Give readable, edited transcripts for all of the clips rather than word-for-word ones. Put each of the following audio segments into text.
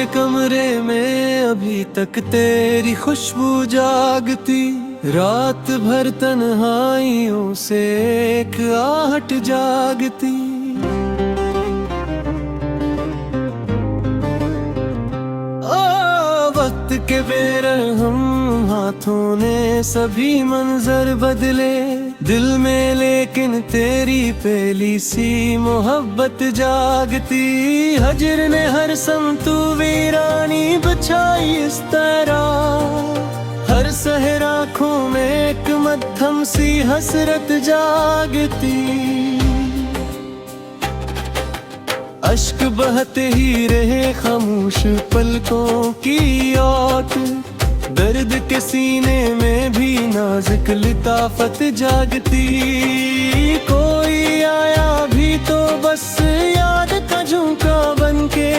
के कमरे में अभी तक तेरी खुशबू जागती, रात भर तन्हाइयों से एक आहट जागती। वक्त के बेरहम हाथों ने सभी मंजर बदले दिल में, लेकिन तेरी पहली सी मोहब्बत जागती। हजर ने हर समतू वीरानी बछाई इस तरह, हर सहर आँखों में एक मध्यम सी हसरत जागती। अश्क बहते ही रहे खामोश पलकों की ओट, दर्द के सीने में भी नाजुक लिताफत जागती। कोई आया भी तो बस याद का झुमका बनके,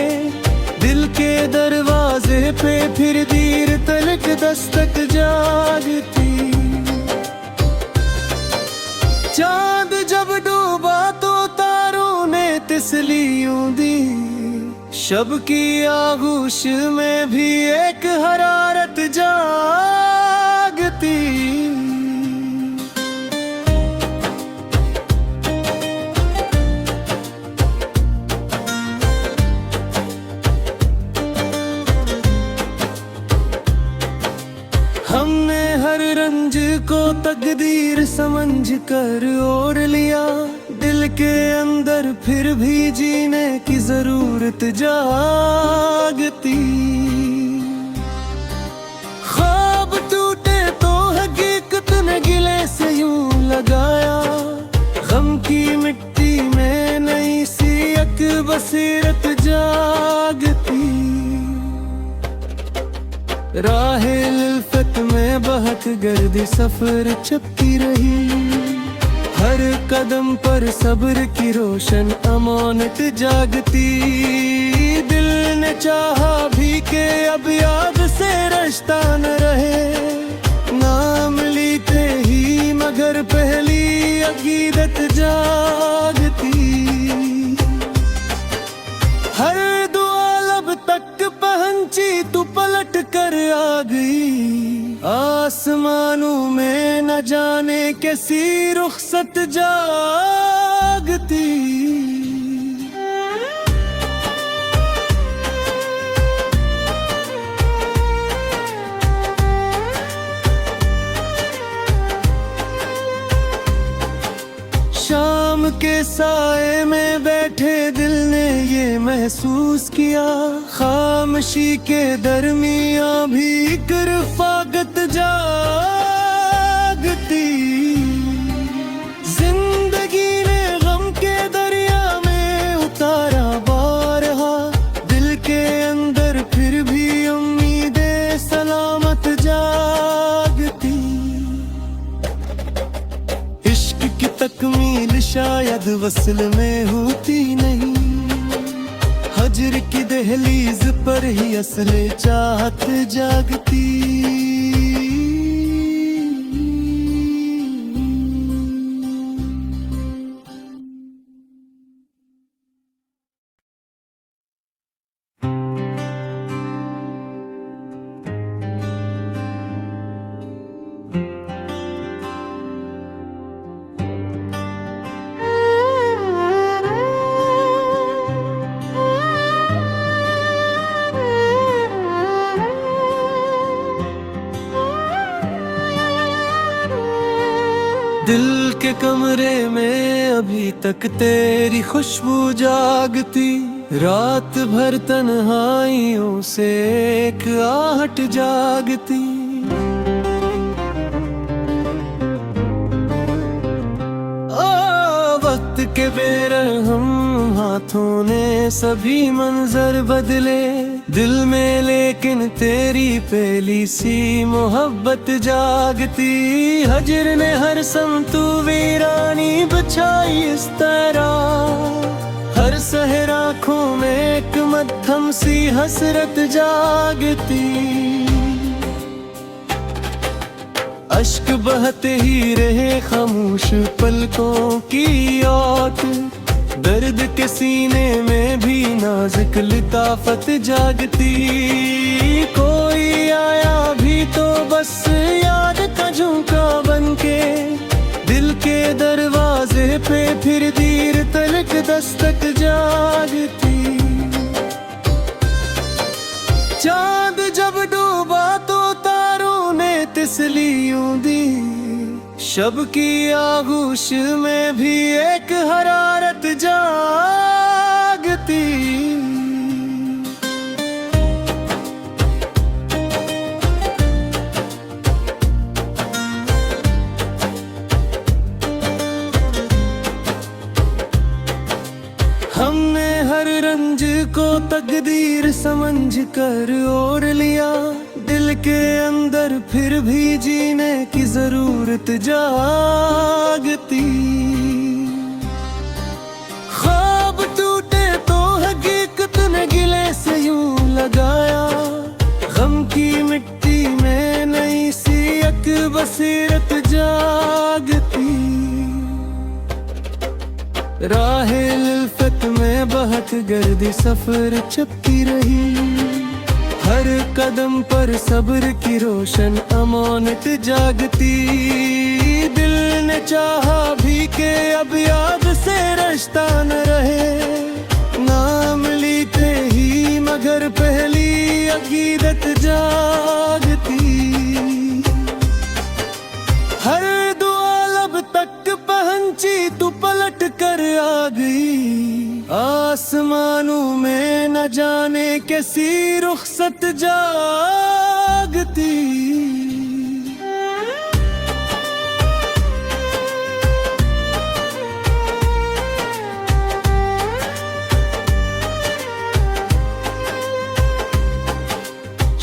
दिल के दरवाजे पे फिर देर तलक दस्तक जागती। चांद जब डूबा तो तारों ने तिसलियों दी, शब की आगोश में भी एक हरारत जागती। हमने हर रंज को तकदीर समझ कर ओढ़ लिया, दिल के अंदर फिर भी जीने की जरूरत जागती। ख्वाब टूटे तो हकीकत ने गिले से यूं लगाया, गम की मिट्टी में नई सी एक बसीरत जागती। राहे लिल्फत में बहक गर्दी सफर चपती रही, हर कदम पर सब्र की रोशन अमानत जागती। दिल ने चाहा भी के अब याद से रास्ता न रहे, नाम लेते ही मगर पहली अकीदत जागती। हर दुआ लब तक पहुंची तू पलट कर आ गई, आसमानों में न जाने कैसी रुखसत जागती। शाम के साए में बैठे दिल ने ये महसूस किया, खामोशी के दरमियां भी एक रफ़ाकत जागती। जिंदगी ने गम के दरिया में उतारा बारहा, दिल के अंदर फिर भी उम्मीदें सलामत जागती। इश्क की तकमील शायद वस्ल में होती नहीं, हजर की दहलीज पर ही असले चाहत जागती। दिल के कमरे में अभी तक तेरी खुशबू जागती, रात भर तन्हाइयों से एक आहट जागती। वक्त के बेरहम हाथों ने सभी मंजर बदले दिल में, लेकिन तेरी पहली सी मोहब्बत जागती। हजर ने हर समतू वीरानी बछाई इस तरह, हर सहर आँखों में एक मध्यम सी हसरत जागती। अश्क बहते ही रहे खामोश पलकों की ओट, दर्द के सीने में भी नाजुक लताफत जागती। कोई आया भी तो बस याद का झुमका बनके, दिल के दरवाजे पे फिर देर तलक दस्तक जागती। चांद जब डूबा तो तारों ने तिसली यूं दी, शब की आगोश में भी एक हरारत जागती। हमने हर रंज को तकदीर समझ कर ओढ़ लिया, दिल के अंदर फिर भी जीने की जरूरत जागती। ख्वाब टूटे तो हकीकत ने गिले से यूं लगाया, गम की मिट्टी में नई सी एक बसीरत जागती। राहे उल्फत में बहक गर्दी सफर चपकी रही, हर कदम पर सब्र की रोशन अमानत जागती। दिल ने चाहा भी के अब याद से रास्ता न रहे, नाम लिखे ही मगर पहली अकीदत जागती। हर दुआ लब तक पहुंची तू पलट कर आ गई, आसमानों में न जाने कैसी रुखसत जागती।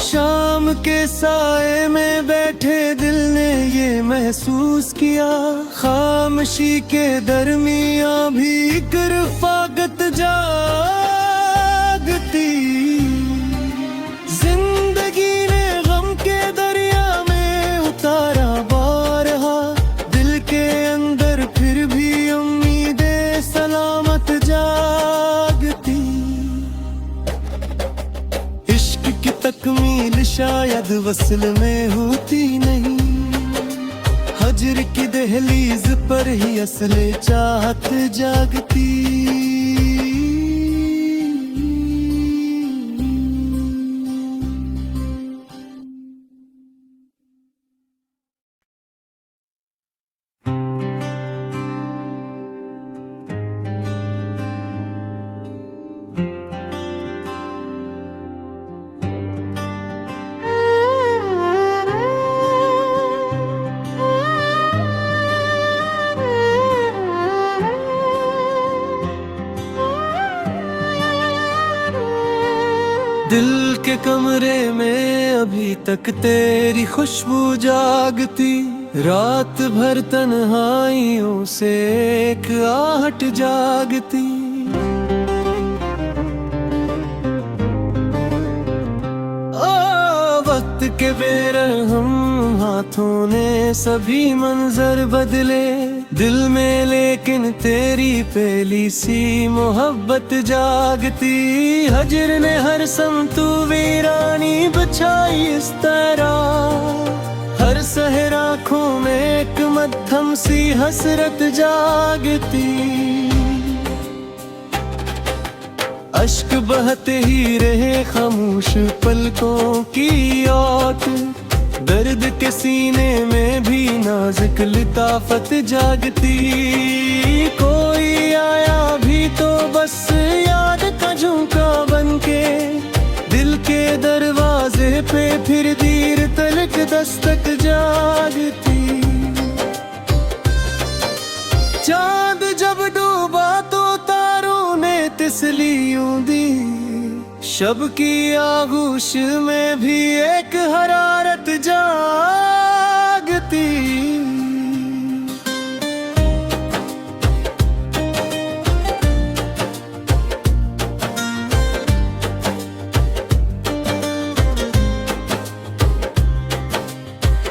शाम के साए में बैठे दिल ने ये महसूस किया, खामोशी के दरमियां भी एक रफ़ाकत जागती। जिंदगी ने गम के दरिया में उतारा बारहा, दिल के अंदर फिर भी उम्मीदें सलामत जागती। इश्क की तकमील शायद वस्ल में होती नहीं, हजर की दहलीज पर ही असले चाहत जागती। दिल के कमरे में अभी तक तेरी खुशबू जागती, रात भर तन्हाइयों से एक आहट जागती। ओ वक्त के बेरहम हाथों ने सभी मंजर बदले, दिल में लेकिन तेरी पहली सी मोहब्बत जागती। हजर ने हर समतू वीरानी बछाई इस तरह, हर सहर आँखों में एक मध्यम सी हसरत जागती। अश्क बहते ही रहे खामोश पलकों की ओट, दर्द के सीने में भी नाजुक लताफत जागती। कोई आया भी तो बस याद का झुमका बनके, दिल के दरवाजे पे फिर देर तलक दस्तक जागती। चांद जब डूबा तो तारों ने तिसली यूं दी, शब की आगोश में भी एक हरारत जागती।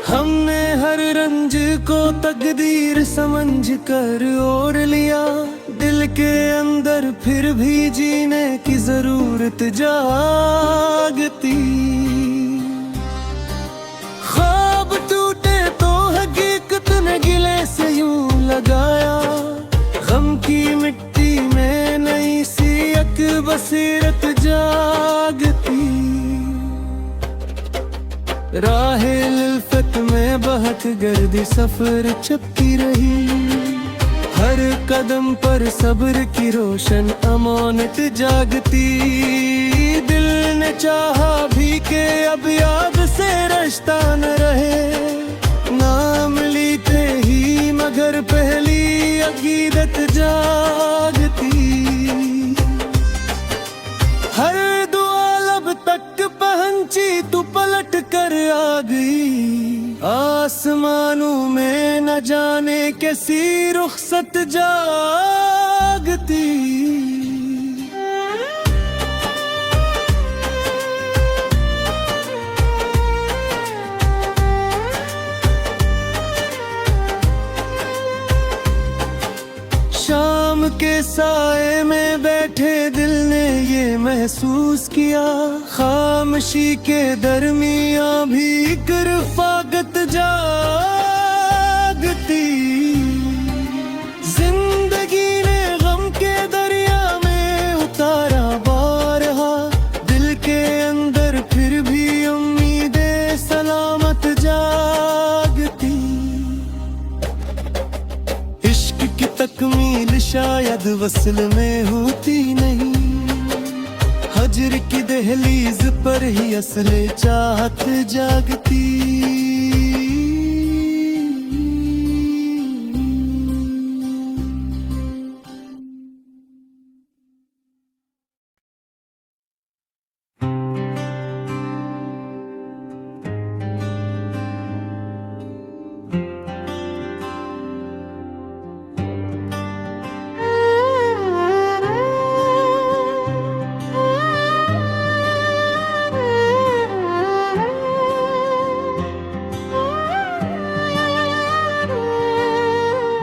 हमने हर रंज को तकदीर समझ कर ओढ़ लिया, दिल के अंदर फिर भी जीने की जरूरत जागती। ख्वाब टूटे तो हकीकत ने गिले से यूं लगाया, गम की मिट्टी में नई सी एक बसीरत जागती। राहे उल्फत में बहक गर्दी सफर चपकी रही, हर कदम पर सब्र की रोशन अमानत जागती। दिल ने चाहा भी के अब याद से रास्ता न रहे, नाम लीते ही मगर पहली अकीदत जागती। हर दुआ लब तक पहुंची तू पलट कर आ गई, आसमानों में न जाने कैसी रुखसत जागती। शाम के साए में बैठे दिल ने ये महसूस किया, खामोशी के दरमियां भी एक रफ़ाकत जागती। जिंदगी ने गम के दरिया में उतारा बारहा, दिल के अंदर फिर भी उम्मीदें सलामत जागती। इश्क की तकमील शायद वस्ल में होती नहीं, हजर की दहलीज पर ही असले चाहत जागती।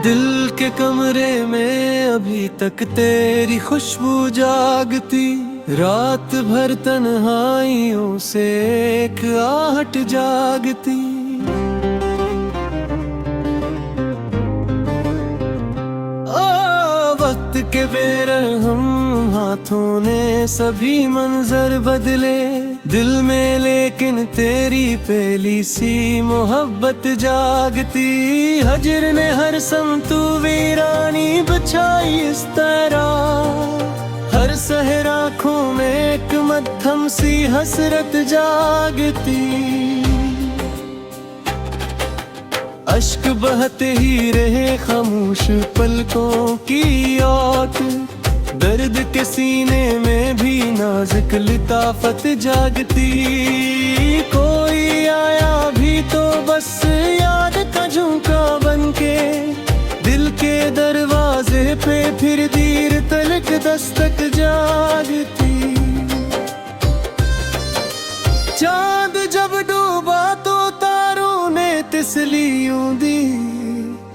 दिल के कमरे में अभी तक तेरी खुशबू जागती, रात भर तन्हाइयों से एक आहट जागती। वक्त के बेरहम हाथों ने सभी मंजर बदले, दिल में लेकिन तेरी पहली सी मोहब्बत जागती। हजर ने हर समतू वीरानी बछाई इस तरह, हर सहर आँखों में एक मध्यम सी हसरत जागती। अश्क बहते ही रहे खामोश पलकों की ओट, दर्द के सीने में भी नाजुक लिताफत जागती। कोई आया भी तो बस याद का झुमका बनके, दिल के दरवाजे पे फिर देर तलक दस्तक जागती। चांद जब डूबा तो तारों ने तस्लीयों दी,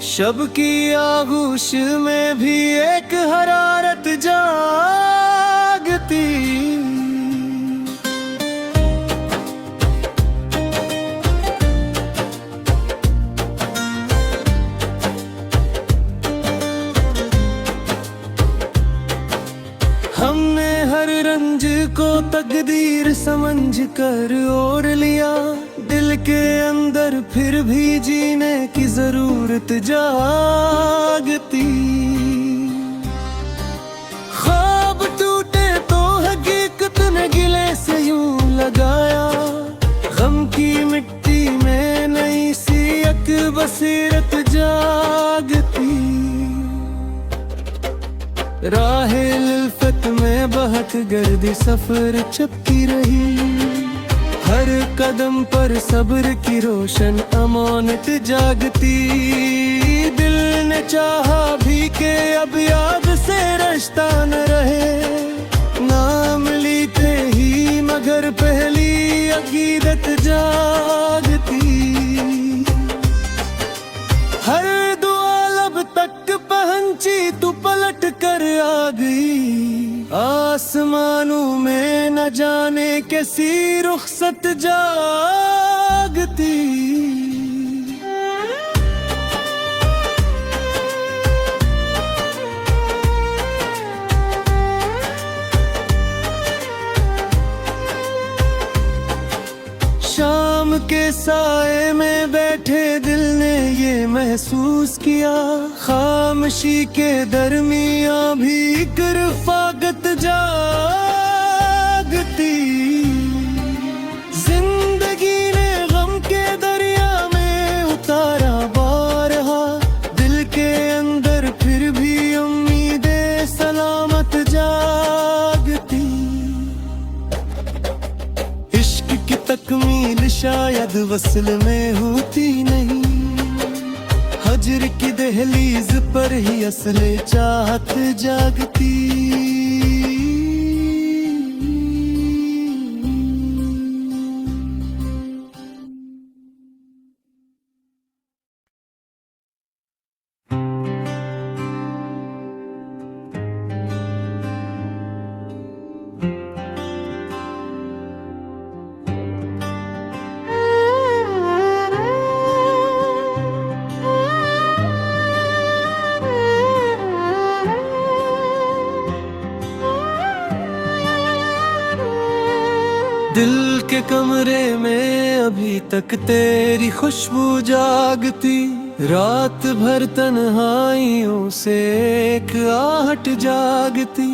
शब की आगोश में भी एक हरारत जागती। हमने हर रंज को तकदीर समझ कर ओढ़ लिया, दिल के अंदर फिर भी जीने की जरूरत जागती। ख्वाब टूटे तो हकीकत ने गिले से यूं लगाया, गम की मिट्टी में नई सी एक बसीरत जागती। राहे उल्फत में बहक गर्दी सफर चपकी रही, हर कदम पर सब्र की रोशन अमानत जागती। दिल ने चाहा भी के अब याद से रास्ता न रहे, नाम लीते ही मगर पहली अकीदत जागती। हर दुआ लब तक पहुंची तू पलट कर आसमानों में न जाने कैसी रुखसत जागती। शाम के साए में बैठे दिल ने ये महसूस किया, खामोशी के दरमियां भी एक रफ़ाकत जागती। जिंदगी ने गम के दरिया में उतारा बारहा, दिल के अंदर फिर भी उम्मीदें सलामत जागती। इश्क की तकमील शायद वस्ल में होती नहीं, हजर की दहलीज पर ही असले चाहत जागती। दिल के कमरे में अभी तक तेरी खुशबू जागती, रात भर तन्हाइयों से एक आहट जागती।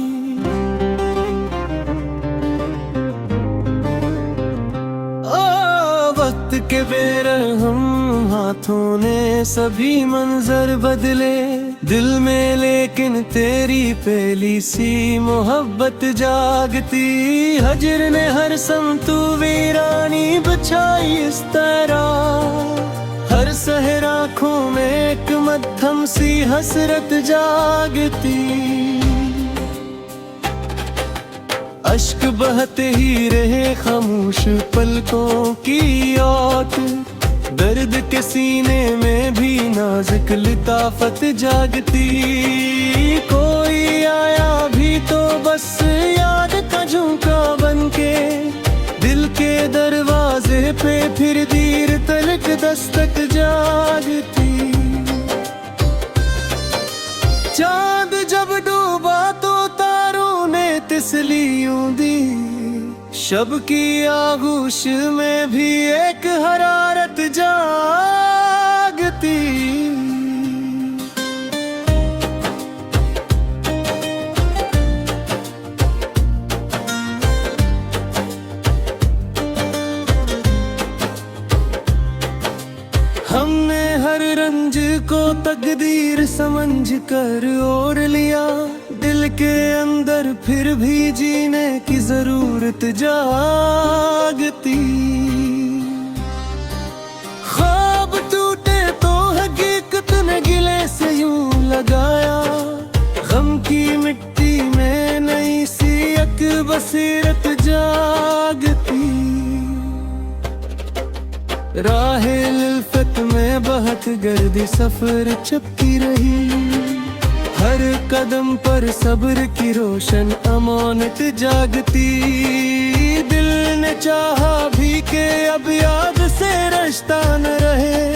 ओ वक्त के बेरहम हाथों ने सभी मंजर बदले, दिल में लेकिन तेरी पहली सी मोहब्बत जागती। हजर ने हर समतू वीरानी बछाई इस तरह, हर सहर आँखों में एक मध्यम सी हसरत जागती। अश्क बहते ही रहे खामोश पलकों की ओट, दर्द के सीने में भी नाजुक लिताफत जागती। कोई आया भी तो बस याद का झुमका बनके, दिल के दरवाजे पे फिर देर तलक दस्तक जागती। चांद जब डूबा तो तारों ने तिसलियों दी, शब की आगोश में भी एक हरारत जागती। हमने हर रंज को तकदीर समझ कर ओढ़ लिया, दिल के अंदर फिर भी जीने की जरूरत जागती। ख्वाब टूटे तो हकीकत ने गिले से यूं लगाया, गम की मिट्टी में नई सी एक बसीरत जागती। राहे लिल्फत में बहक गर्दी सफर चपकी रही, हर कदम पर सब्र की रोशन अमानत जागती। दिल ने चाहा भी के अब याद से रास्ता न रहे,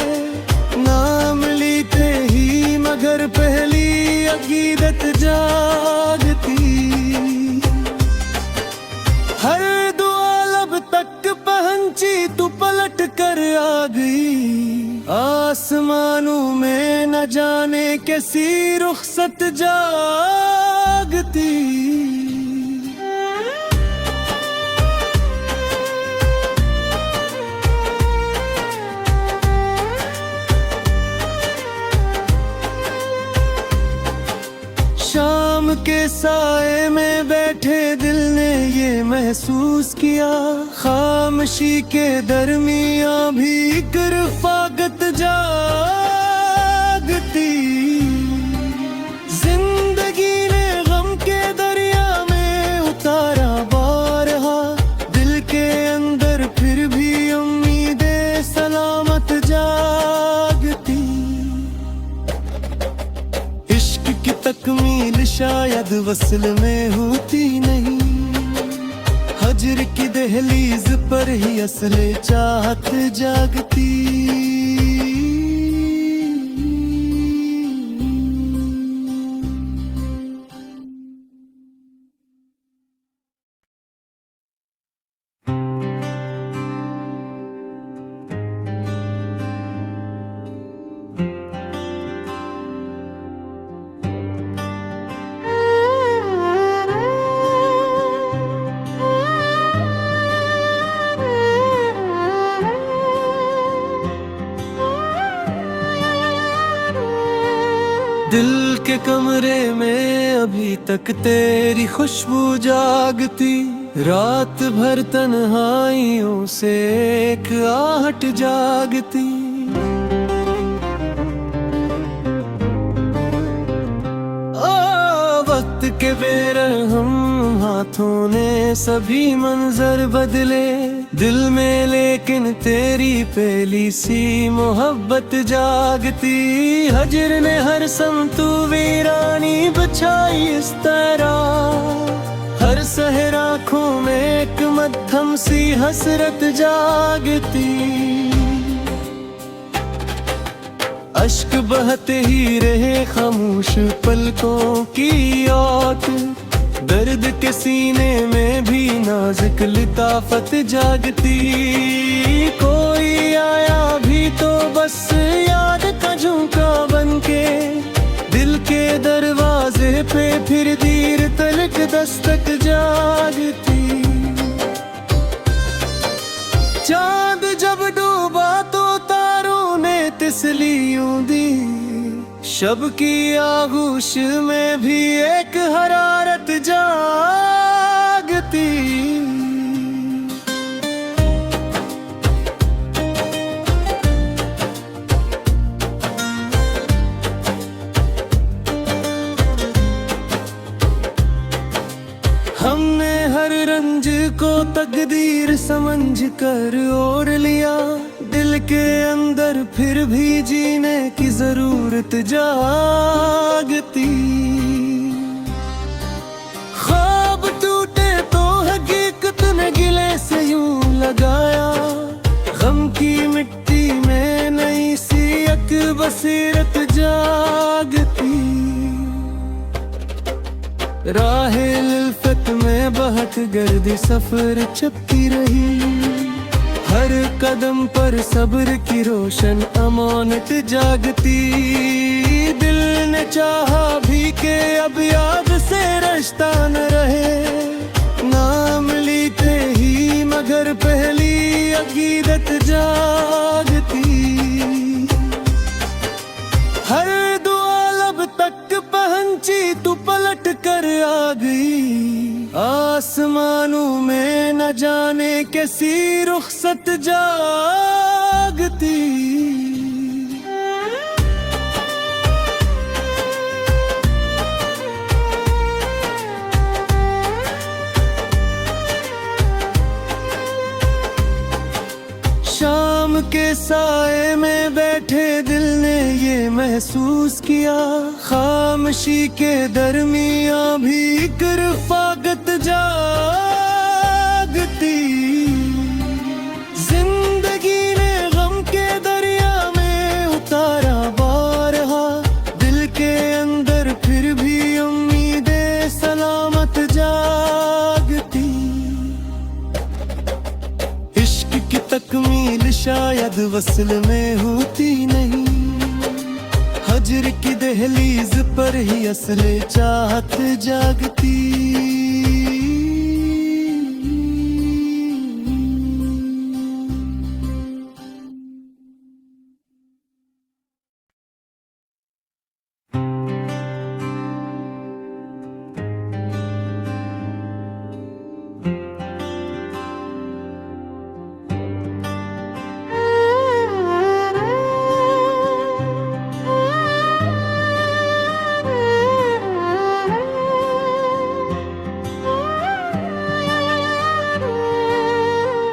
नाम लिखे ही मगर पहली अकीदत जागती। हर दुआ लब तक पहुंची तू पलट कर आ गई, आसमानों में न जाने कैसी रुखसत जागती। शाम के साए में बैठे दिल ने ये महसूस किया, खामोशी के दरमियां भी एक रफ़ाकत जागती। जिंदगी ने गम के दरिया में उतारा बारहा, दिल के अंदर फिर भी उम्मीदें सलामत जागती। इश्क की तकमील शायद वस्ल में होती नहीं, हजर की दहलीज पर ही असले चाहत जागती। दिल के कमरे में अभी तक तेरी खुशबू जागती। रात भर तन्हाइयों से एक आहट जागती। ओ वक्त के बेरहम हाथों ने सभी मंजर बदले दिल में, लेकिन तेरी पहली सी मोहब्बत जागती। हजर ने हर समतू वीरानी बछाई इस तरह, हर सहर आँखों में एक मध्यम सी हसरत जागती। अश्क बहते ही रहे खामोश पलकों की ओट, दर्द के सीने में भी नाजुक लिताफत जागती। कोई आया भी तो बस याद का झुमका बनके, दिल के दरवाजे पे फिर देर तलक दस्तक जागती। चांद जब डूबा तो तारों ने तिसलियों दी, शब की आगोश में भी एक हरारत जागती। हमने हर रंज को तकदीर समझ कर ओढ़ लिया, दिल के अंदर फिर भी जीने की जरूरत जागती। ख्वाब टूटे तो हकीकत ने गिले से यूं लगाया, गम की मिट्टी में नई सी एक बसीरत जागती। राहे उल्फत में बहक गर्दी सफर चपकी रही, हर कदम पर सब्र की रोशन अमानत जागती। दिल ने चाहा भी के अब याद से रास्ता न रहे, नाम लेते ही मगर पहली अकीदत जागती। हर दुआ लब तक पहुंची तू पलट कर आ गई, आसमानों में न जाने कैसी रुखसत जागती। शाम के साए में बैठे दिल ने ये महसूस किया, खामोशी के दरमियां भी एक रफ़ाकत जागती। जिंदगी ने गम के दरिया में उतारा बारहा, दिल के अंदर फिर भी उम्मीदें सलामत जागती। इश्क की तकमील शायद वस्ल में होती नहीं, हजर की दहलीज पर ही असले चाहत जागती।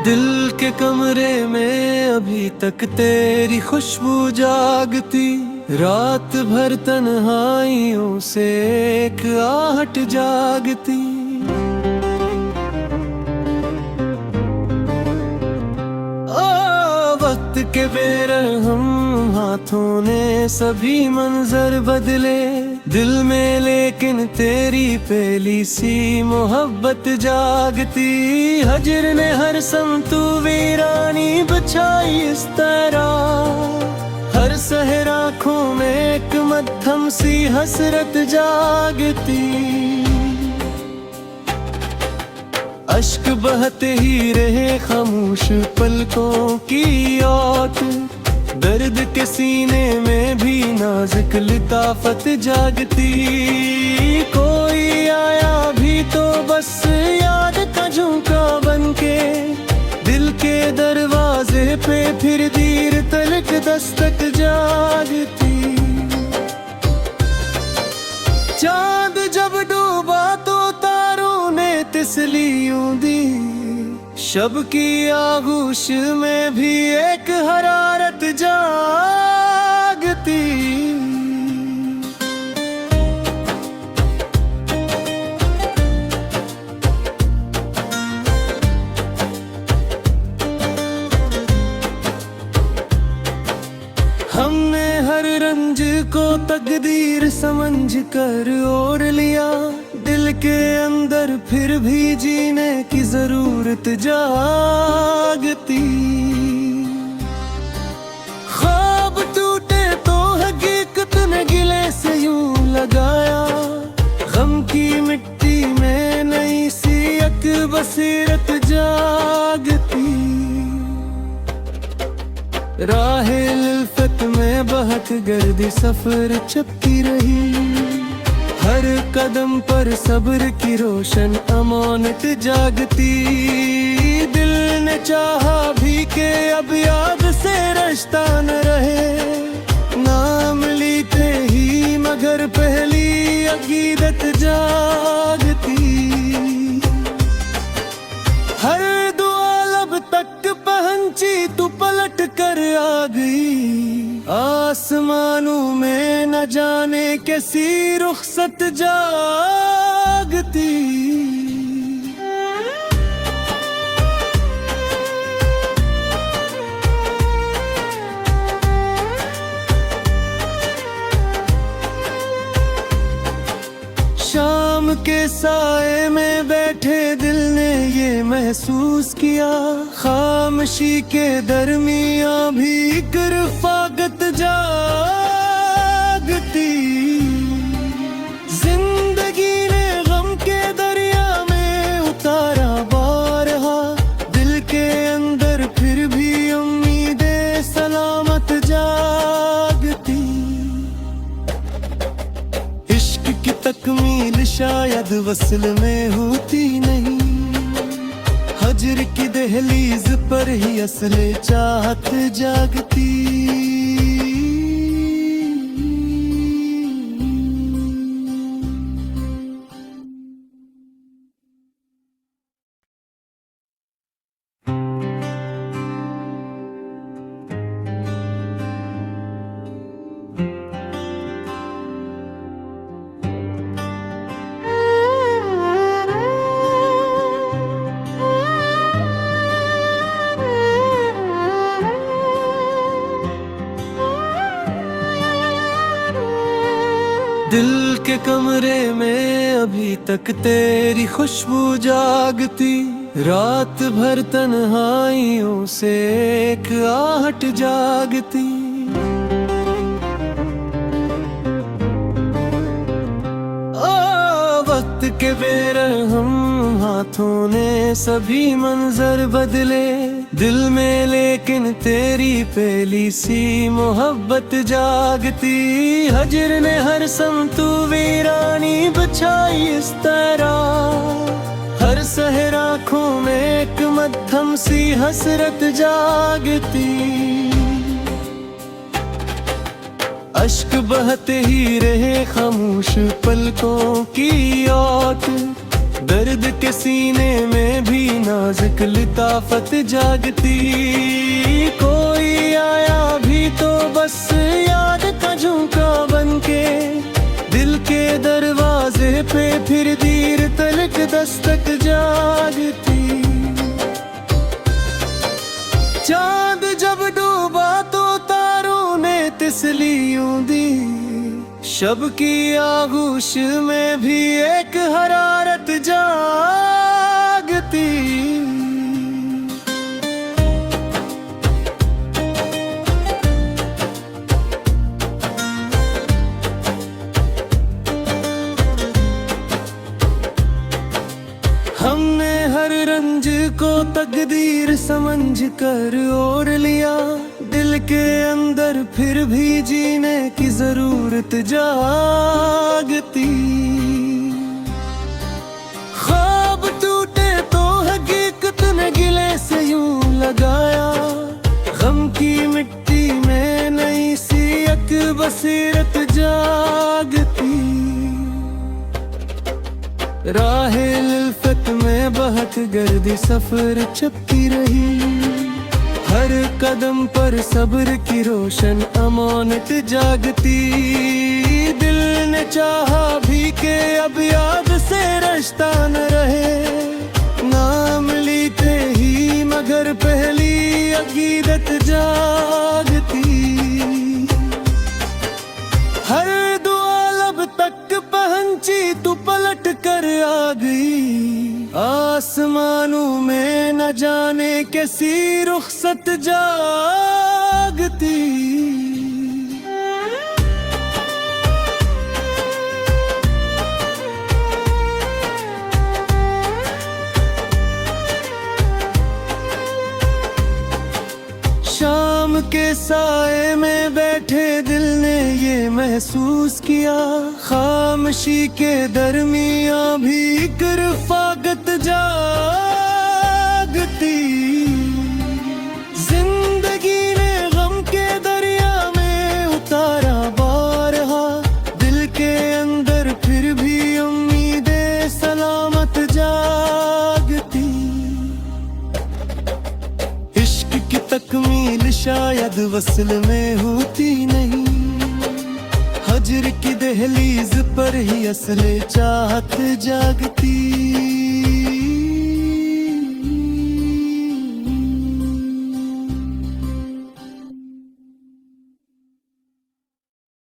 दिल के कमरे में अभी तक तेरी खुशबू जागती, रात भर तन्हाइयों से एक आहट जागती। के बेरहम हाथों ने सभी मंजर बदले दिल में, लेकिन तेरी पहली सी मोहब्बत जागती। हजर ने हर समतू वीरानी बछाई इस तरह, हर सहर आँखों में एक मध्यम सी हसरत जागती। अश्क बहते ही रहे खामोश पलकों की औत, दर्द के सीने में भी नाजुक लताफत जागती। कोई आया भी तो बस याद का झुमका बनके, दिल के दरवाजे पे फिर देर तलक दस्तक जागती। चांद जब डूबा तो तारों ने तिसलियों दी, शब की आगोश में भी एक हरारत जागती। हमने हर रंज को तकदीर समझ कर ओढ़ लिया, दिल के अंदर फिर भी जीने की जरूरत जागती। ख्वाब टूटे तो हकीकत ने गिले से यूं लगाया, गम की मिट्टी में नई सी एक बसीरत जागती। राहे लिल्फत में बहक गर्दी सफर चपकी रही, हर कदम पर सब्र की रोशन अमानत जागती। दिल ने चाहा भी के अब याद से रास्ता न रहे, नाम लेते ही मगर पहली अकीदत जागती। हर दुआ लब तक पहुंची तू पलट कर आ गई, आसमानों में न जाने कैसी रुखसत जागती। शाम के साए में बैठे दिल ने ये महसूस किया, खामोशी के दरमियां भी एक रफ़ाकत जागती। जिंदगी ने गम के दरिया में उतारा बारहा, दिल के अंदर फिर भी उम्मीदें सलामत जागती। इश्क की तकमील शायद वस्ल में होती नहीं, हजर की दहलीज पर ही असले चाहत जागती। दिल के कमरे में अभी तक तेरी खुशबू जागती, रात भर तन्हाइयों से एक आहट जागती। वक्त के बेरहम हाथों ने सभी मंजर बदले दिल में, लेकिन तेरी पहली सी मोहब्बत जागती। हजर ने हर समतू वीरानी बछाई इस तरह, हर सहर आँखों में एक मध्यम सी हसरत जागती। अश्क बहते ही रहे खामोश पलकों की औत, दर्द के सीने में भी नाजुक लताफत जागती। कोई आया भी तो बस याद का झुमका बनके, दिल के दरवाजे पे फिर देर तलक दस्तक जागती। चांद जब डूबा खुशियों दी। शब की आगोश में भी एक हरारत जागती। हमने हर रंज को तकदीर समझ कर ओढ़ लिया। दिल के अंदर फिर भी जीने की जरूरत जागती। ख्वाब टूटे तो हकीकत ने गिले से यूं लगाया। गम की मिट्टी में नई सी एक बसीरत जागती। राहे लिल्फत में बहक गर्दी सफर चपकी रही। हर कदम पर सब्र की रोशन अमानत जागती। दिल ने चाहा भी के अब याद से रास्ता न रहे। नाम लेते ही मगर पहली अकीदत जागती। हर दुआ लब तक पहुंची तू पलट कर आ गई। आसमानों में न जाने कैसी रुखसत जागती। शाम के साए में बैठे दिल ने ये महसूस किया। खामोशी के दरमियां भी एक रफ़ाकत जागती। जिंदगी ने गम के दरिया में उतारा बारहा। दिल के अंदर फिर भी उम्मीदें सलामत जागती। इश्क की तकमील शायद वस्ल में होती नहीं। हजर की दहलीज पर ही असले चाहत जागती।